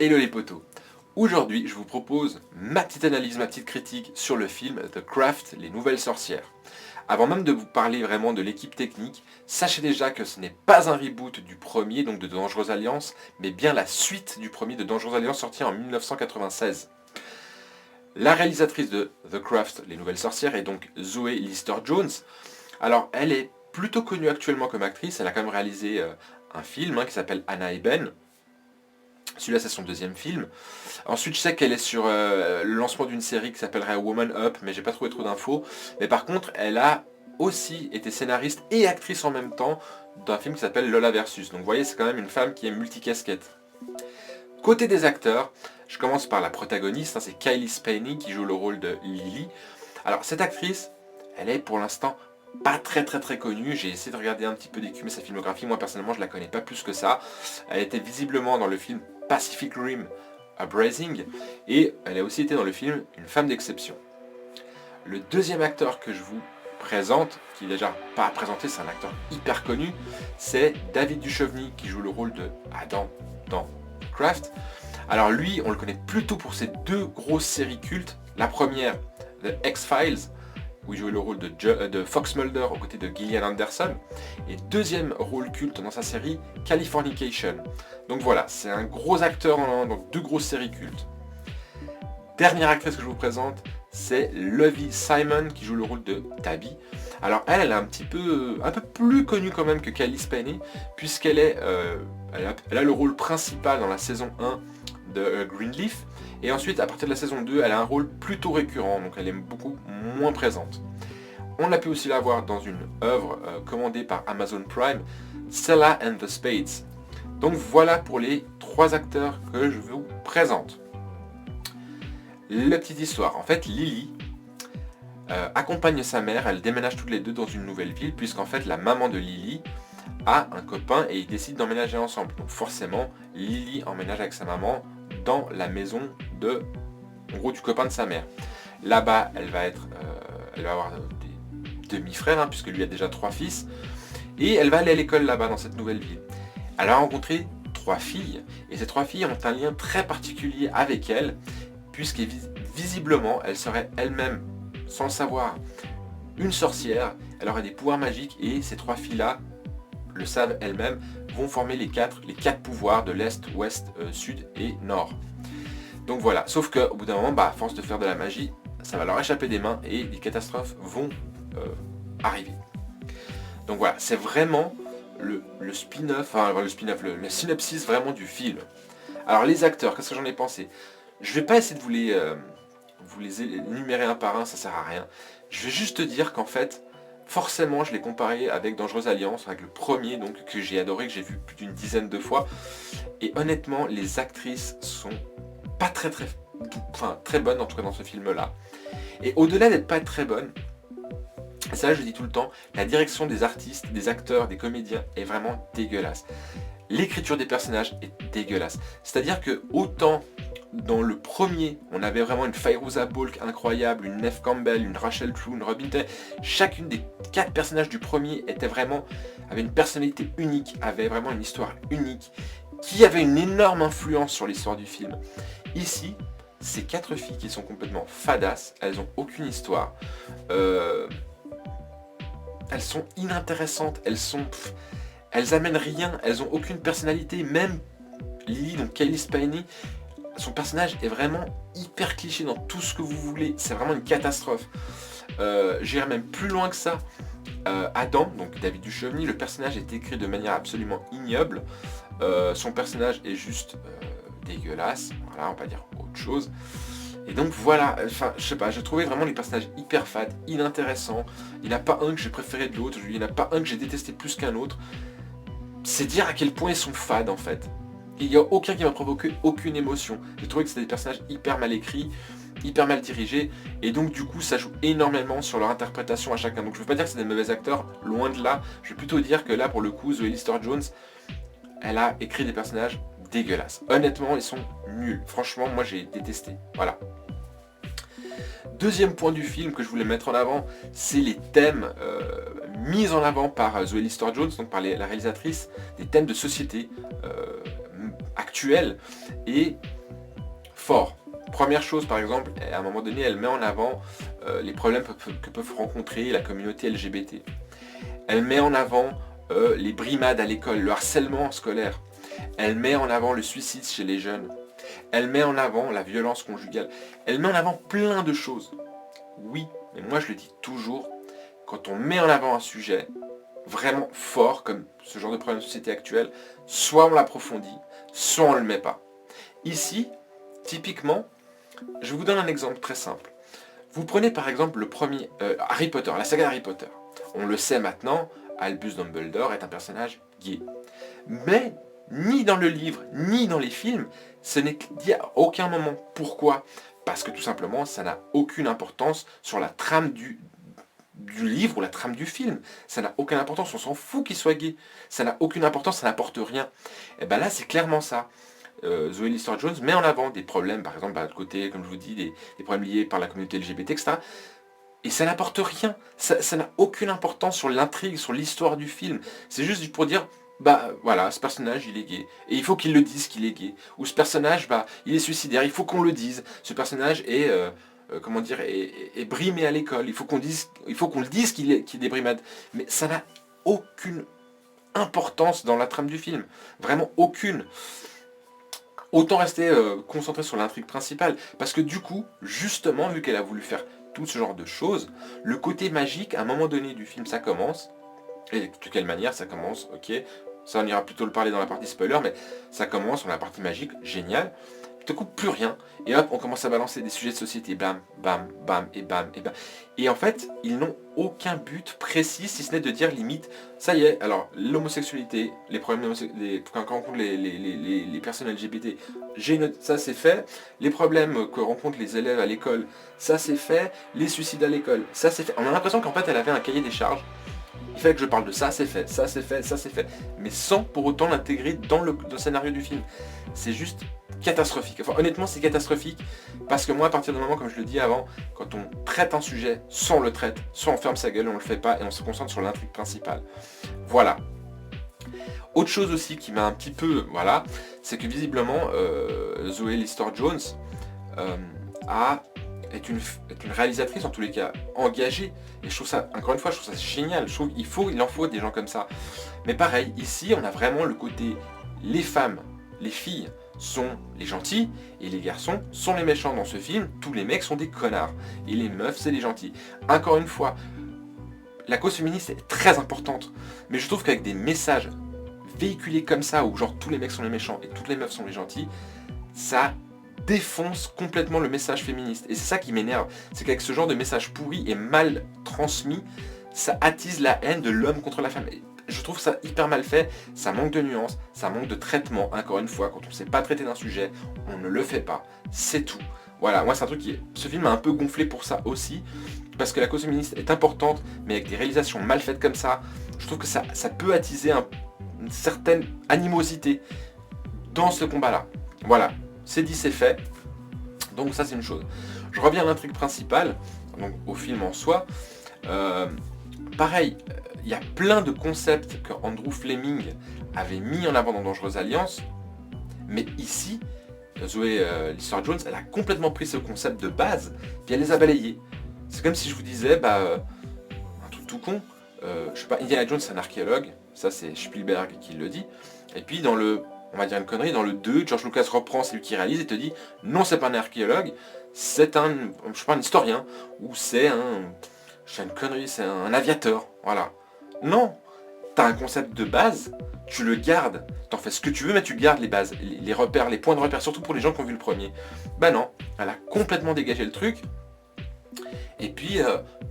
Hello les potos. Aujourd'hui, je vous propose ma petite analyse, ma petite critique sur le film The Craft, les nouvelles sorcières. Avant même de vous parler vraiment de l'équipe technique, sachez déjà que ce n'est pas un reboot du premier, donc de Dangereuse Alliance, mais bien la suite du premier de Dangereuse Alliance sorti en 1996. La réalisatrice de The Craft, les nouvelles sorcières, est donc Zoe Lister-Jones. Alors, elle est plutôt connue actuellement comme actrice, elle a quand même réalisé un film qui s'appelle Anna et Ben. Celui-là, c'est son deuxième film. Ensuite, je sais qu'elle est sur le lancement d'une série qui s'appellerait Woman Up, mais j'ai pas trouvé trop d'infos. Mais par contre, elle a aussi été scénariste et actrice en même temps d'un film qui s'appelle Lola Versus. Donc vous voyez, c'est quand même une femme qui est multicasquette. Côté des acteurs, je commence par la protagoniste, c'est Kylie Spaney qui joue le rôle de Lily. Alors cette actrice, elle est pour l'instant pas très connue. J'ai essayé de regarder un petit peu d'écumer sa filmographie. Moi personnellement, je la connais pas plus que ça. Elle était visiblement dans le film Pacific Rim Uprising et elle a aussi été dans le film Une femme d'exception. Le deuxième acteur que je vous présente, qui est déjà pas à présenter, c'est un acteur hyper connu, c'est David Duchovny qui joue le rôle de Adam dans Craft. Alors lui, on le connaît plutôt pour ses deux grosses séries cultes. La première, The X-Files, où il jouait le rôle de Fox Mulder aux côtés de Gillian Anderson. Et deuxième rôle culte dans sa série, Californication. Donc voilà, c'est un gros acteur dans deux grosses séries cultes. Dernière actrice que je vous présente, c'est Lovie Simon qui joue le rôle de Tabby. Alors elle est un peu plus connue quand même que Kylie Spaney, puisqu'elle elle a le rôle principal dans la saison 1 de Greenleaf. Et ensuite, à partir de la saison 2, elle a un rôle plutôt récurrent, donc elle est beaucoup moins présente. On a pu aussi la voir dans une œuvre commandée par Amazon Prime, Stella and the Spades. Donc voilà pour les trois acteurs que je vous présente. La petite histoire. En fait, Lily accompagne sa mère, elle déménage toutes les deux dans une nouvelle ville, puisqu'en fait la maman de Lily a un copain et ils décident d'emménager ensemble. Donc forcément, Lily emménage avec sa maman dans la maison du copain de sa mère. Là-bas, elle va avoir des demi-frères, puisque lui a déjà 3 fils, et elle va aller à l'école là-bas, dans cette nouvelle ville. Elle a rencontré 3 filles, et ces 3 filles ont un lien très particulier avec elle, puisque visiblement, elle serait elle-même, sans le savoir, une sorcière, elle aurait des pouvoirs magiques, et ces 3 filles-là le savent elles-mêmes, vont former les quatre pouvoirs de l'Est, Ouest, Sud et Nord. Donc voilà, sauf qu'au bout d'un moment, à force de faire de la magie, ça va leur échapper des mains et des catastrophes vont arriver. Donc voilà, c'est vraiment le spin-off, le synopsis vraiment du film. Alors les acteurs, qu'est-ce que j'en ai pensé? Je vais pas essayer de vous les énumérer un par un, ça sert à rien. Je vais juste te dire qu'en fait, forcément, je l'ai comparé avec Dangereuse Alliance, avec le premier, donc que j'ai adoré, que j'ai vu plus d'une dizaine de fois. Et honnêtement, les actrices sont pas très bonnes, en tout cas dans ce film-là. Et au-delà d'être pas très bonnes, ça je dis tout le temps, la direction des artistes, des acteurs, des comédiens est vraiment dégueulasse. L'écriture des personnages est dégueulasse. C'est-à-dire que autant dans le premier, on avait vraiment une Fairuza Balk incroyable, une Neve Campbell, une Rachel True, une Robin Tay. Chacune des 4 personnages du premier avait une personnalité unique, avait vraiment une histoire unique, qui avait une énorme influence sur l'histoire du film. Ici, ces 4 filles qui sont complètement fadasses, elles n'ont aucune histoire. Elles sont inintéressantes, elles amènent rien, elles n'ont aucune personnalité, même Lily, donc Kylie Spaney, son personnage est vraiment hyper cliché dans tout ce que vous voulez, c'est vraiment une catastrophe. J'irai même plus loin que ça. Adam, donc David Duchovny, le personnage est écrit de manière absolument ignoble. Son personnage est juste dégueulasse, voilà, on va pas dire autre chose. Et donc voilà, je sais pas, j'ai trouvé vraiment les personnages hyper fades, inintéressants. Il n'y en a pas un que j'ai préféré de l'autre, il n'y en a pas un que j'ai détesté plus qu'un autre. C'est dire à quel point ils sont fades en fait. Il n'y a aucun qui m'a provoqué aucune émotion. J'ai trouvé que c'était des personnages hyper mal écrits, hyper mal dirigés, et donc du coup ça joue énormément sur leur interprétation à chacun. Donc je ne veux pas dire que c'est des mauvais acteurs, loin de là. Je vais plutôt dire que là pour le coup, Zoe Lister-Jones, elle a écrit des personnages dégueulasses. Honnêtement, ils sont nuls. Franchement, moi j'ai détesté. Voilà. Deuxième point du film que je voulais mettre en avant, c'est les thèmes mis en avant par Zoe Lister-Jones, donc par la réalisatrice, des thèmes de société actuels. Et Première chose, par exemple, à un moment donné, elle met en avant les problèmes que peuvent rencontrer la communauté LGBT. Elle met en avant les brimades à l'école, le harcèlement scolaire. Elle met en avant le suicide chez les jeunes. Elle met en avant la violence conjugale. Elle met en avant plein de choses. Oui, mais moi je le dis toujours, quand on met en avant un sujet vraiment fort, comme ce genre de problème de société actuelle, soit on l'approfondit, soit on ne le met pas. Ici, typiquement, je vous donne un exemple très simple. Vous prenez par exemple le premier Harry Potter, la saga Harry Potter. On le sait maintenant, Albus Dumbledore est un personnage gay. Mais ni dans le livre, ni dans les films, ce n'est dit à aucun moment. Pourquoi ? Parce que tout simplement, ça n'a aucune importance sur la trame du livre ou la trame du film. Ça n'a aucune importance, on s'en fout qu'il soit gay. Ça n'a aucune importance, ça n'apporte rien. Et bien là, c'est clairement ça. Zoé Lister-Jones met en avant des problèmes, par exemple, de côté, comme je vous dis, des problèmes liés par la communauté LGBT, etc. Et ça n'apporte rien. Ça n'a aucune importance sur l'intrigue, sur l'histoire du film. C'est juste pour dire, bah voilà, ce personnage il est gay. Et il faut qu'il le dise qu'il est gay. Ou ce personnage, bah, il est suicidaire, il faut qu'on le dise. Ce personnage est, comment dire, est brimé à l'école. Il faut qu'on le dise qu'il est des brimades. Mais ça n'a aucune importance dans la trame du film. Vraiment aucune. Autant rester concentré sur l'intrigue principale. Parce que du coup, justement, vu qu'elle a voulu faire tout ce genre de choses, le côté magique, à un moment donné du film, ça commence. Et de quelle manière ça commence, ok. Ça, on ira plutôt le parler dans la partie spoiler, mais ça commence, on a la partie magique, génial. Tout à coup, plus rien. Et hop, on commence à balancer des sujets de société. Bam, bam, bam, et bam, et bam. Et en fait, ils n'ont aucun but précis, si ce n'est de dire limite, ça y est, alors, l'homosexualité, les problèmes quand on rencontre les personnes LGBT, ça c'est fait. Les problèmes que rencontrent les élèves à l'école, ça c'est fait. Les suicides à l'école, ça c'est fait. On a l'impression qu'en fait, elle avait un cahier des charges. Il fallait que je parle de ça, c'est fait, ça c'est fait, ça c'est fait. Mais sans pour autant l'intégrer dans le scénario du film. C'est juste catastrophique. Enfin, honnêtement, c'est catastrophique. Parce que moi, à partir du moment, comme je le dis avant, quand on traite un sujet, soit on le traite, soit on ferme sa gueule, on le fait pas et on se concentre sur l'intrigue principale. Voilà. Autre chose aussi qui m'a un petit peu... Voilà, c'est que visiblement, Zoé Lister-Jones est une réalisatrice, en tous les cas, engagée. Et je trouve ça, encore une fois, je trouve ça génial. Je trouve il en faut des gens comme ça. Mais pareil, ici, on a vraiment le côté, les femmes, les filles sont les gentils, et les garçons sont les méchants dans ce film. Tous les mecs sont des connards. Et les meufs, c'est les gentils. Encore une fois, la cause féministe est très importante. Mais je trouve qu'avec des messages véhiculés comme ça, où genre tous les mecs sont les méchants et toutes les meufs sont les gentils, ça défonce complètement le message féministe. Et c'est ça qui m'énerve, c'est qu'avec ce genre de message pourri et mal transmis, ça attise la haine de l'homme contre la femme. Et je trouve ça hyper mal fait, ça manque de nuances, ça manque de traitement. Encore une fois, quand on ne sait pas traiter d'un sujet, on ne le fait pas, c'est tout. Voilà, moi c'est un truc qui... Ce film m'a un peu gonflé pour ça aussi, parce que la cause féministe est importante, mais avec des réalisations mal faites comme ça, je trouve que ça peut attiser une certaine animosité dans ce combat-là. Voilà. C'est dit, c'est fait. Donc ça c'est une chose. Je reviens à l'intrigue principale, donc au film en soi. Pareil, il y a plein de concepts que Andrew Fleming avait mis en avant dans Dangereuse Alliance. Mais ici, Zoé Lister-Jones, elle a complètement pris ce concept de base, puis elle les a balayés. C'est comme si je vous disais, un truc tout con, je sais pas, Indiana Jones c'est un archéologue, ça c'est Spielberg qui le dit. Et puis dans le... On va dire une connerie, dans le 2, George Lucas reprend, c'est lui qui réalise et te dit non, c'est pas un archéologue, c'est un historien, ou c'est une connerie, c'est un aviateur, voilà. Non, t'as un concept de base, tu le gardes, t'en fais ce que tu veux, mais tu gardes les bases, les repères, les points de repère, surtout pour les gens qui ont vu le premier. Bah non, elle a complètement dégagé le truc, et puis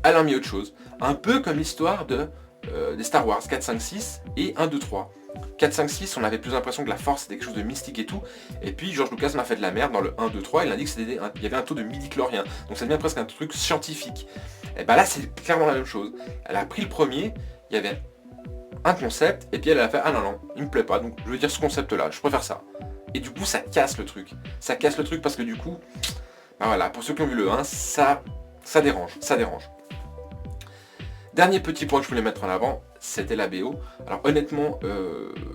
elle a mis autre chose. Un peu comme l'histoire des Star Wars 4, 5, 6 et 1, 2, 3. 4, 5, 6, on avait plus l'impression que la force c'était quelque chose de mystique et tout, et puis George Lucas m'a fait de la merde dans le 1, 2, 3, il a dit qu'il y avait un taux de midi-chlorien, donc ça devient presque un truc scientifique. Et bah là c'est clairement la même chose, elle a pris le premier, il y avait un concept, et puis elle a fait ah non, il me plaît pas, donc je veux dire ce concept là, je préfère ça. Et du coup ça casse le truc, parce que du coup, bah voilà, pour ceux qui ont vu le 1, ça dérange. Dernier petit point que je voulais mettre en avant, c'était la BO. Alors honnêtement,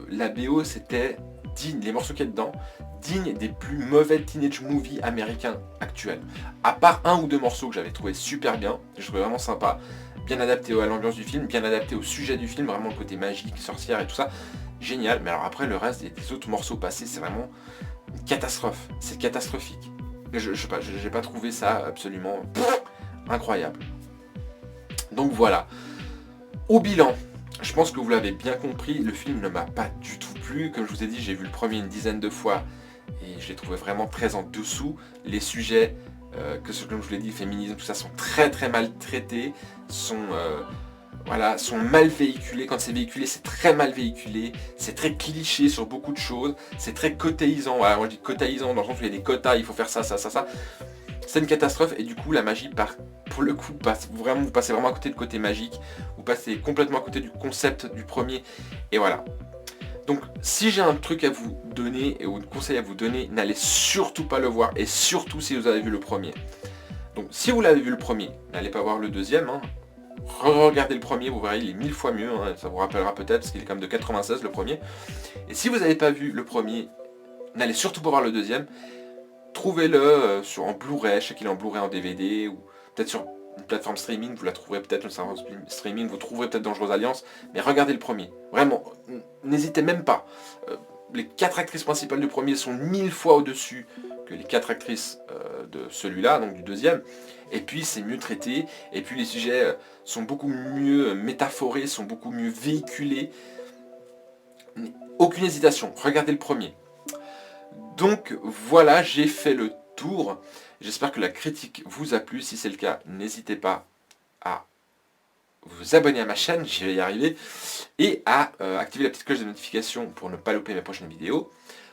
la BO c'était digne, les morceaux qu'il y a dedans, dignes des plus mauvais teenage movies américains actuels. À part un ou deux morceaux que j'avais trouvé super bien, que je trouvais vraiment sympa, bien adapté à l'ambiance du film, bien adapté au sujet du film, vraiment le côté magique, sorcière et tout ça, génial. Mais alors après le reste des autres morceaux passés, c'est vraiment une catastrophe, c'est catastrophique. Je sais pas, j'ai pas trouvé ça absolument incroyable. Donc voilà. Au bilan, je pense que vous l'avez bien compris, le film ne m'a pas du tout plu. Comme je vous ai dit, j'ai vu le premier une dizaine de fois et je l'ai trouvé vraiment très en dessous. Les sujets, comme je vous l'ai dit, le féminisme, tout ça, sont très très mal traités, sont mal véhiculés. Quand c'est véhiculé, c'est très mal véhiculé, c'est très cliché sur beaucoup de choses, c'est très quotaisant. Voilà, moi je dis quotaisant dans le sens où il y a des quotas, il faut faire ça, ça, ça, ça. C'est une catastrophe et du coup la magie pour le coup vous passez vraiment à côté du côté magique, vous passez complètement à côté du concept du premier et voilà. Donc si j'ai un truc à vous donner ou un conseil à vous donner, n'allez surtout pas le voir et surtout si vous avez vu le premier. Donc si vous l'avez vu le premier, n'allez pas voir le deuxième, hein. Regardez le premier, vous verrez il est 1000 fois mieux, hein. Ça vous rappellera peut-être parce qu'il est quand même de 96 le premier. Et si vous n'avez pas vu le premier, n'allez surtout pas voir le deuxième. Trouvez-le en Blu-ray, je sais qu'il est en Blu-ray en DVD, ou peut-être sur une plateforme streaming, vous la trouverez peut-être, sur un streaming, vous trouverez peut-être Dangereuse Alliance, mais regardez le premier. Vraiment, n'hésitez même pas. Les 4 actrices principales du premier sont 1000 fois au-dessus que les 4 actrices de celui-là, donc du deuxième. Et puis c'est mieux traité, et puis les sujets sont beaucoup mieux métaphorés, sont beaucoup mieux véhiculés. Aucune hésitation, regardez le premier. Donc voilà, j'ai fait le tour. J'espère que la critique vous a plu. Si c'est le cas, n'hésitez pas à vous abonner à ma chaîne, j'y vais y arriver, et à activer la petite cloche de notification pour ne pas louper mes prochaines vidéos.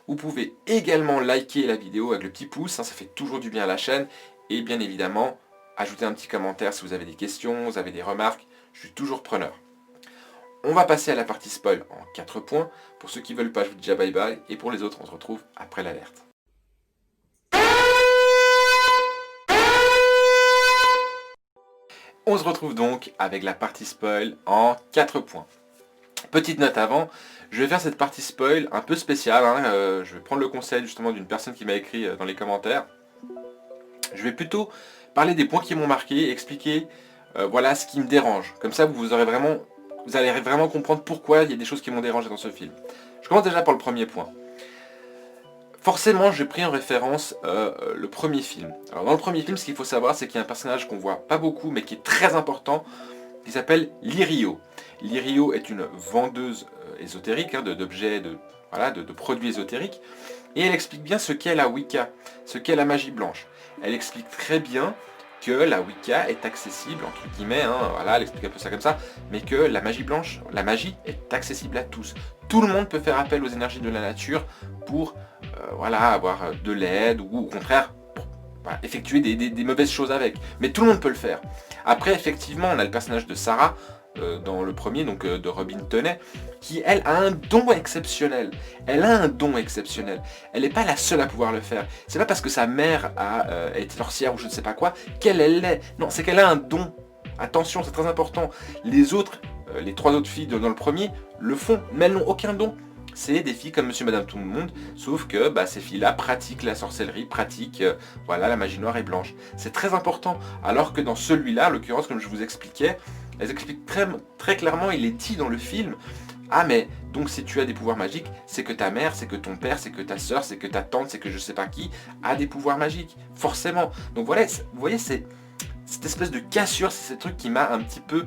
Vous pouvez également liker la vidéo avec le petit pouce, hein, ça fait toujours du bien à la chaîne. Et bien évidemment, ajouter un petit commentaire si vous avez des questions, vous avez des remarques, je suis toujours preneur. On va passer à la partie spoil en 4 points. Pour ceux qui veulent pas, je vous dis déjà bye bye. Et pour les autres, on se retrouve après l'alerte. On se retrouve donc avec la partie spoil en 4 points. Petite note avant, je vais faire cette partie spoil un peu spéciale. Je vais prendre le conseil justement d'une personne qui m'a écrit dans les commentaires. Je vais plutôt parler des points qui m'ont marqué et expliquer voilà ce qui me dérange. Comme ça, vous allez vraiment comprendre pourquoi il y a des choses qui m'ont dérangé dans ce film. Je commence déjà par le premier point. Forcément, j'ai pris en référence le premier film. Alors dans le premier film, ce qu'il faut savoir, c'est qu'il y a un personnage qu'on voit pas beaucoup, mais qui est très important, qui s'appelle Lirio. Lirio est une vendeuse ésotérique, hein, d'objets, de produits ésotériques, et elle explique bien ce qu'est la Wicca, ce qu'est la magie blanche. Elle explique très bien que la Wicca est accessible, entre guillemets, elle explique un peu ça comme ça, mais que la magie blanche, la magie est accessible à tous. Tout le monde peut faire appel aux énergies de la nature pour avoir de l'aide, ou au contraire, effectuer des mauvaises choses avec. Mais tout le monde peut le faire. Après, effectivement, on a le personnage de Sarah, dans le premier, donc de Robin Tunney, qui elle a un don exceptionnel. Elle a un don exceptionnel. Elle n'est pas la seule à pouvoir le faire. C'est pas parce que sa mère est sorcière ou je ne sais pas quoi qu'elle l'est. Non, c'est qu'elle a un don. Attention, c'est très important. Les autres, les 3 autres filles dans le premier, le font, mais elles n'ont aucun don. C'est des filles comme Monsieur Madame Tout le Monde, sauf que ces filles-là pratiquent la sorcellerie, pratiquent la magie noire et blanche. C'est très important. Alors que dans celui-là, en l'occurrence, comme je vous expliquais, elles expliquent très clairement, il est dit dans le film, ah mais donc si tu as des pouvoirs magiques, c'est que ta mère, c'est que ton père, c'est que ta soeur, c'est que ta tante, c'est que je sais pas qui a des pouvoirs magiques, forcément. Donc voilà, vous voyez, c'est cette espèce de cassure, c'est ce truc qui m'a un petit peu,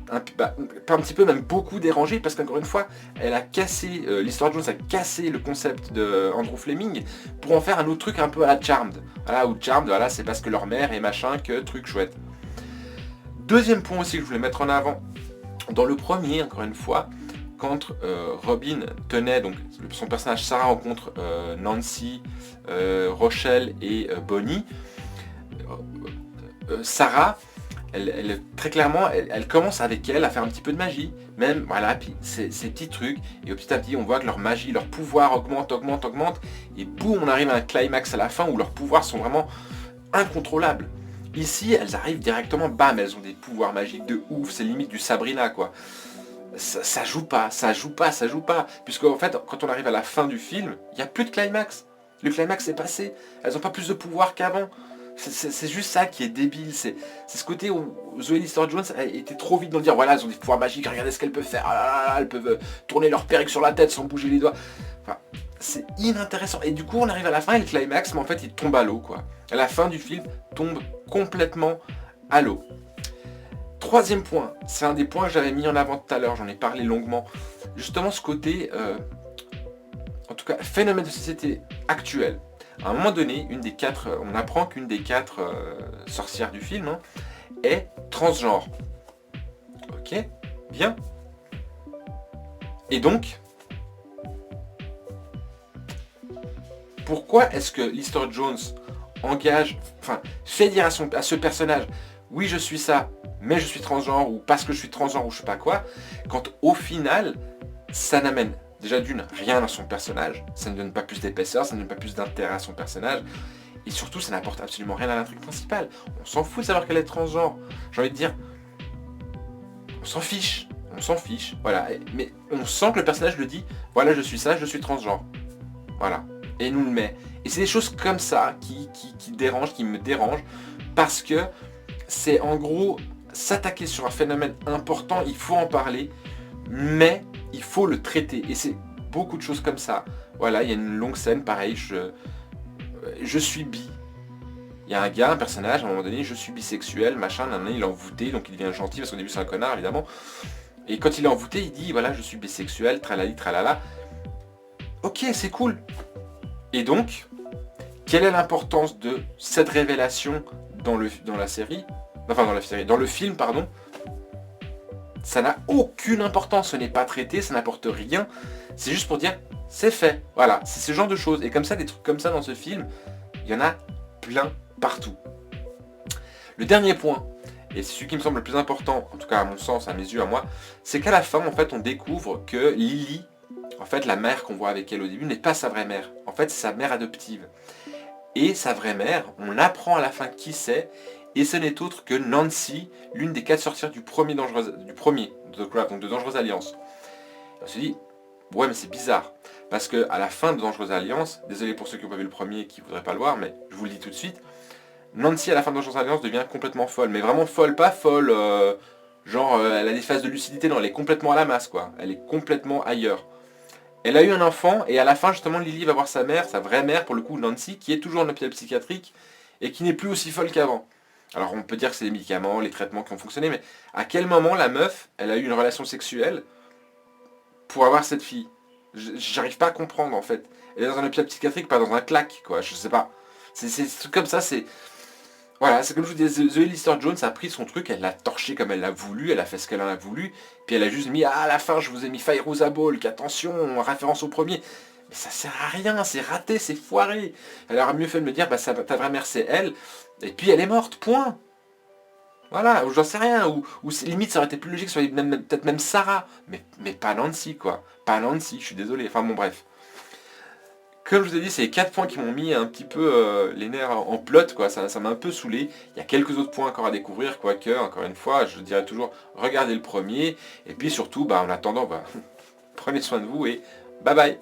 pas un petit peu, même beaucoup dérangé, parce qu'encore une fois, elle a cassé, l'histoire de Jones a cassé le concept de Andrew Fleming pour en faire un autre truc un peu à la Charmed. Voilà, ou Charmed, c'est parce que leur mère est machin, que truc chouette. Deuxième point aussi que je voulais mettre en avant, dans le premier, encore une fois, quand Robin tenait, donc son personnage Sarah rencontre Nancy, Rochelle et Bonnie, Sarah, elle très clairement, elle commence avec elle à faire un petit peu de magie, même, puis ces petits trucs, et petit à petit on voit que leur magie, leur pouvoir augmente, et boum, on arrive à un climax à la fin où leurs pouvoirs sont vraiment incontrôlables. Ici, elles arrivent directement, bam, elles ont des pouvoirs magiques de ouf, c'est limite du Sabrina, quoi. ça joue pas, ça joue pas, ça joue pas. Puisque en fait, quand on arrive à la fin du film, il n'y a plus de climax. Le climax est passé. Elles n'ont pas plus de pouvoir qu'avant. C'est juste ça qui est débile. C'est ce côté où Zoe Lister-Jones était trop vite dans le dire, voilà, elles ont des pouvoirs magiques, regardez ce qu'elles peuvent faire. Ah là là là, elles peuvent tourner leur perruque sur la tête sans bouger les doigts. Enfin, c'est inintéressant. Et du coup, on arrive à la fin et le climax, mais en fait, il tombe à l'eau, quoi. À la fin du film, tombe complètement à l'eau. Troisième point, c'est un des points que j'avais mis en avant tout à l'heure, j'en ai parlé longuement. Justement, ce côté, en tout cas, phénomène de société actuel. À un moment donné, on apprend qu'une des quatre sorcières du film est transgenre. Ok, bien. Et donc, pourquoi est-ce que Lister Jones fait dire à ce personnage, oui je suis ça, mais je suis transgenre, ou parce que je suis transgenre, ou je sais pas quoi, quand au final, ça n'amène déjà d'une rien à son personnage, ça ne donne pas plus d'épaisseur, ça ne donne pas plus d'intérêt à son personnage, et surtout ça n'apporte absolument rien à l'intrigue principale. On s'en fout de savoir qu'elle est transgenre. J'ai envie de dire, on s'en fiche, voilà. Mais on sent que le personnage le dit, voilà je suis ça, je suis transgenre. Voilà. Et il nous le met. Et c'est des choses comme ça qui me dérangent, parce que c'est en gros s'attaquer sur un phénomène important, il faut en parler, mais il faut le traiter. Et c'est beaucoup de choses comme ça. Voilà, il y a une longue scène, pareil, je suis bi. Il y a un gars, un personnage, à un moment donné, je suis bisexuel, machin, il est envoûté, donc il devient gentil, parce qu'au début c'est un connard, évidemment. Et quand il est envoûté, il dit, voilà, je suis bisexuel, tralali, tralala. Ok, c'est cool. Et donc, quelle est l'importance de cette révélation dans la série, dans le film, pardon. Ça n'a aucune importance, ce n'est pas traité, ça n'apporte rien. C'est juste pour dire, c'est fait. Voilà, c'est ce genre de choses. Et comme ça, des trucs comme ça dans ce film, il y en a plein partout. Le dernier point, et c'est celui qui me semble le plus important, en tout cas à mon sens, à mes yeux, à moi, c'est qu'à la fin, en fait, on découvre que Lily, en fait, la mère qu'on voit avec elle au début, n'est pas sa vraie mère. En fait, c'est sa mère adoptive. Et sa vraie mère, on apprend à la fin qui c'est, et ce n'est autre que Nancy, l'une des 4 sorcières du premier de The Craft, donc de Dangereuse Alliance. Et on se dit, ouais mais c'est bizarre, parce que à la fin de Dangereuse Alliance, désolé pour ceux qui n'ont pas vu le premier et qui ne voudraient pas le voir, mais je vous le dis tout de suite, Nancy à la fin de Dangereuse Alliance devient complètement folle, mais vraiment folle, pas folle, elle a des phases de lucidité, non, elle est complètement à la masse, quoi, elle est complètement ailleurs. Elle a eu un enfant, et à la fin, justement, Lily va voir sa mère, sa vraie mère, pour le coup, Nancy, qui est toujours en hôpital psychiatrique, et qui n'est plus aussi folle qu'avant. Alors, on peut dire que c'est les médicaments, les traitements qui ont fonctionné, mais à quel moment la meuf, elle a eu une relation sexuelle pour avoir cette fille? J'arrive pas à comprendre, en fait. Elle est dans un hôpital psychiatrique, pas dans un claque, quoi, je sais pas. C'est comme ça, c'est... Voilà, c'est comme je vous disais, Zoe Lister-Jones a pris son truc, elle l'a torché comme elle l'a voulu, elle a fait ce qu'elle en a voulu, puis elle a juste mis, à la fin je vous ai mis Fairouza Balk, attention, référence au premier. Mais ça sert à rien, c'est raté, c'est foiré. Elle aurait mieux fait de me dire, ta vraie mère c'est elle, et puis elle est morte, point. Voilà, ou j'en sais rien, ou limite ça aurait été plus logique, soit peut-être même Sarah, mais pas Nancy quoi. Pas Nancy, je suis désolé, enfin bon bref. Comme je vous ai dit, c'est les 4 points qui m'ont mis un petit peu les nerfs en plot, quoi. Ça m'a un peu saoulé. Il y a quelques autres points encore à découvrir, quoique, encore une fois, je dirais toujours, regardez le premier. Et puis surtout, en attendant, prenez soin de vous et bye bye.